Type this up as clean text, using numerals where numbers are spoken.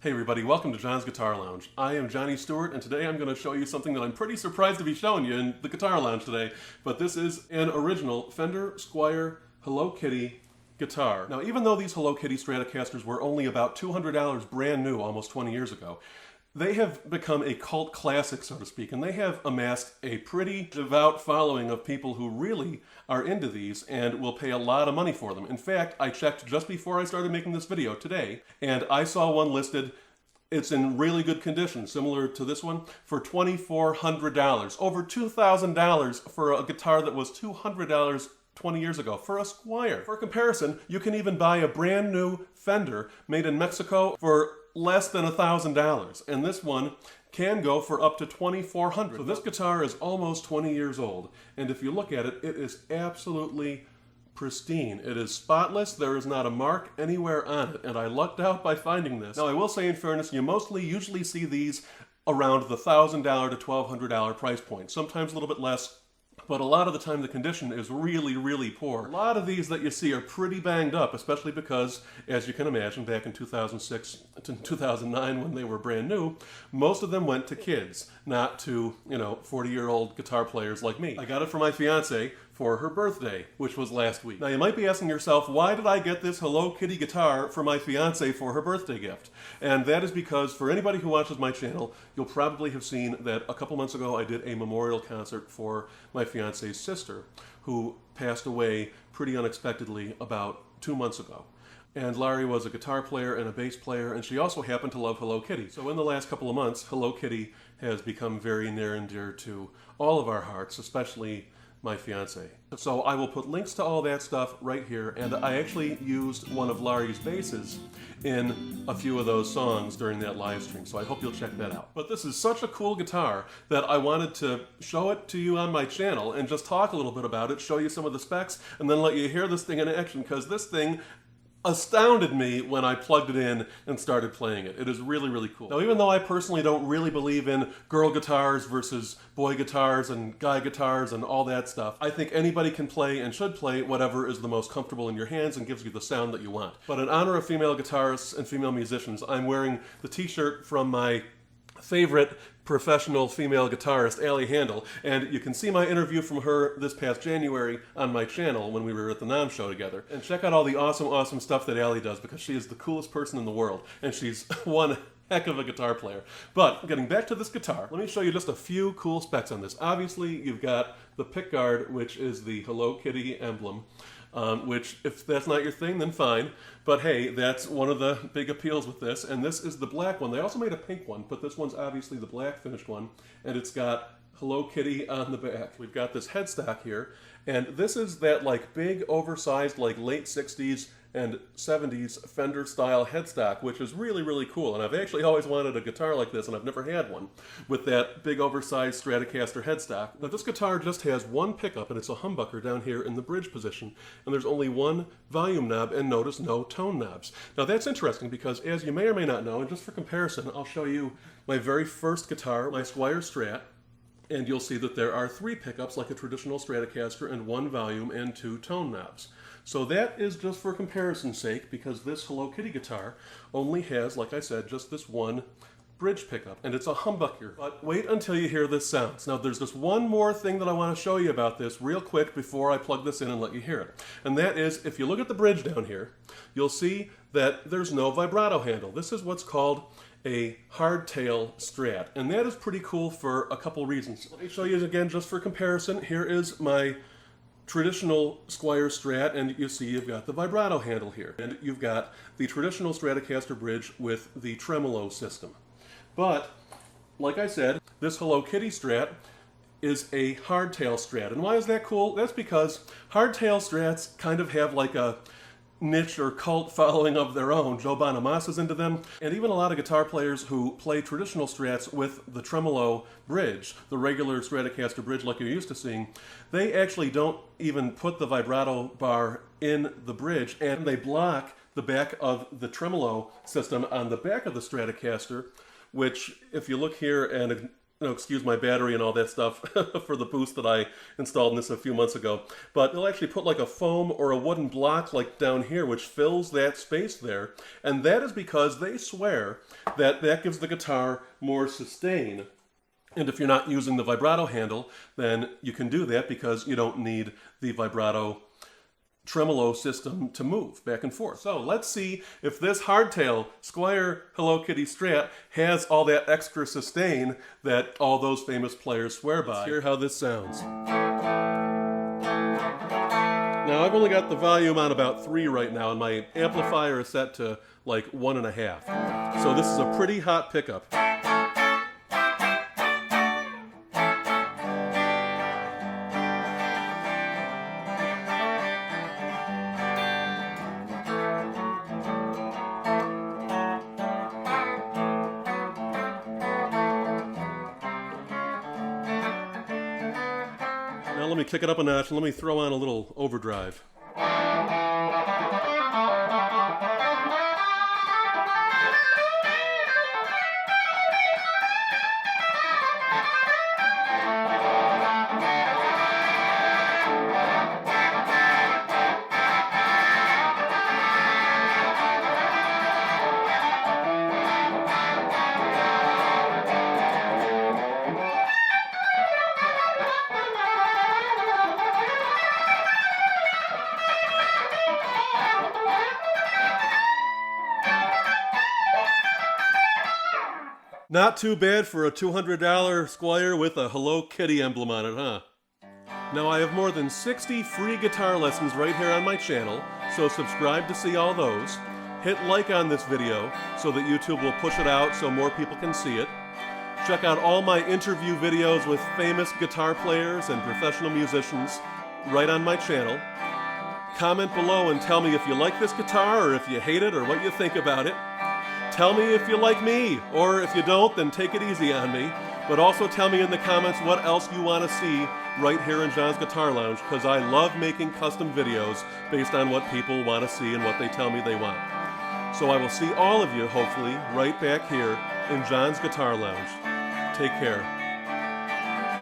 Hey everybody, welcome to John's Guitar Lounge. I am Johnny Stewart, and today I'm going to show you something that I'm pretty surprised to be showing you in the Guitar Lounge today, but this is an original Fender Squier Hello Kitty guitar. Now, even though these Hello Kitty Stratocasters were only about $200 brand new almost 20 years ago, they have become a cult classic, so to speak, and they have amassed a pretty devout following of people who really are into these and will pay a lot of money for them. In fact, I checked just before I started making this video today, and I saw one listed. It's in really good condition, similar to this one, for $2,400. Over $2,000 for a guitar that was $200 20 years ago, for a Squier. For comparison, you can even buy a brand new Fender made in Mexico for less than $1,000, and this one can go for up to $2,400. So this guitar is almost 20 years old, and if you look at it, it is absolutely pristine. It is spotless. There is not a mark anywhere on it, and I lucked out by finding this. Now, I will say in fairness, you usually see these around the $1,000 to $1,200 price point, sometimes a little bit less, but a lot of the time the condition is really, really poor. A lot of these that you see are pretty banged up, especially because, as you can imagine, back in 2006 to 2009 when they were brand new, most of them went to kids, not to, 40-year-old guitar players like me. I got it for my fiance for her birthday, which was last week. Now, you might be asking yourself, why did I get this Hello Kitty guitar for my fiance for her birthday gift? And that is because, for anybody who watches my channel, you'll probably have seen that a couple months ago I did a memorial concert for my fiance's sister, who passed away pretty unexpectedly about 2 months ago. And Larry was a guitar player and a bass player, and she also happened to love Hello Kitty. So in the last couple of months, Hello Kitty has become very near and dear to all of our hearts, especially my fiance. So I will put links to all that stuff right here, and I actually used one of Larry's basses in a few of those songs during that live stream, so I hope you'll check that out. But this is such a cool guitar that I wanted to show it to you on my channel and just talk a little bit about it, show you some of the specs, and then let you hear this thing in action, because this thing astounded me when I plugged it in and started playing it. It is really, really cool. Now, even though I personally don't really believe in girl guitars versus boy guitars and guy guitars and all that stuff, I think anybody can play and should play whatever is the most comfortable in your hands and gives you the sound that you want. But in honor of female guitarists and female musicians, I'm wearing the t-shirt from my favorite professional female guitarist, Allie Handel, and you can see my interview from her this past January on my channel when we were at the NAMM show together. And check out all the awesome stuff that Allie does, because she is the coolest person in the world, and she's one heck of a guitar player. But getting back to this guitar, let me show you just a few cool specs on this. Obviously, you've got the pickguard, which is the Hello Kitty emblem, which, if that's not your thing, then fine. But hey, that's one of the big appeals with this. And this is the black one. They also made a pink one, but this one's obviously the black finished one. And it's got Hello Kitty on the back. We've got this headstock here. And this is that big, oversized, late 60s and 70s Fender style headstock, which is really, really cool. And I've actually always wanted a guitar like this, and I've never had one with that big oversized Stratocaster headstock. Now, this guitar just has one pickup, and it's a humbucker down here in the bridge position, and there's only one volume knob, and notice no tone knobs. Now, that's interesting because, as you may or may not know, and just for comparison, I'll show you my very first guitar, my Squier Strat, and you'll see that there are 3 pickups like a traditional Stratocaster and 1 volume and 2 tone knobs. So that is just for comparison's sake, because this Hello Kitty guitar only has, like I said, just this one bridge pickup, and it's a humbucker. But wait until you hear this sounds. Now, there's just one more thing that I want to show you about this real quick before I plug this in and let you hear it. And that is, if you look at the bridge down here, you'll see that there's no vibrato handle. This is what's called a hardtail Strat, and that is pretty cool for a couple reasons. Let me show you again just for comparison. Here is my traditional Squier Strat, and you see you've got the vibrato handle here, and you've got the traditional Stratocaster bridge with the tremolo system. But, like I said, this Hello Kitty Strat is a hardtail Strat. And why is that cool? That's because hardtail Strats kind of have a niche or cult following of their own. Joe Bonamassa's into them, and even a lot of guitar players who play traditional Strats with the tremolo bridge, the regular Stratocaster bridge like you're used to seeing, they actually don't even put the vibrato bar in the bridge, and they block the back of the tremolo system on the back of the Stratocaster, which, if you look here and excuse my battery and all that stuff for the boost that I installed in this a few months ago. But they'll actually put like a foam or a wooden block like down here, which fills that space there. And that is because they swear that that gives the guitar more sustain. And if you're not using the vibrato handle, then you can do that because you don't need the vibrato tremolo system to move back and forth. So let's see if this hardtail Squier Hello Kitty Strat has all that extra sustain that all those famous players swear by. Let's hear how this sounds. Now I've only got the volume on about 3 right now, and my amplifier is set to like 1.5. So this is a pretty hot pickup. Now let me kick it up a notch and let me throw on a little overdrive. Not too bad for a $200 Squier with a Hello Kitty emblem on it, huh? Now I have more than 60 free guitar lessons right here on my channel, so subscribe to see all those. Hit like on this video so that YouTube will push it out so more people can see it. Check out all my interview videos with famous guitar players and professional musicians right on my channel. Comment below and tell me if you like this guitar or if you hate it or what you think about it. Tell me if you like me, or if you don't, then take it easy on me. But also tell me in the comments what else you want to see right here in John's Guitar Lounge, because I love making custom videos based on what people want to see and what they tell me they want. So I will see all of you, hopefully, right back here in John's Guitar Lounge. Take care.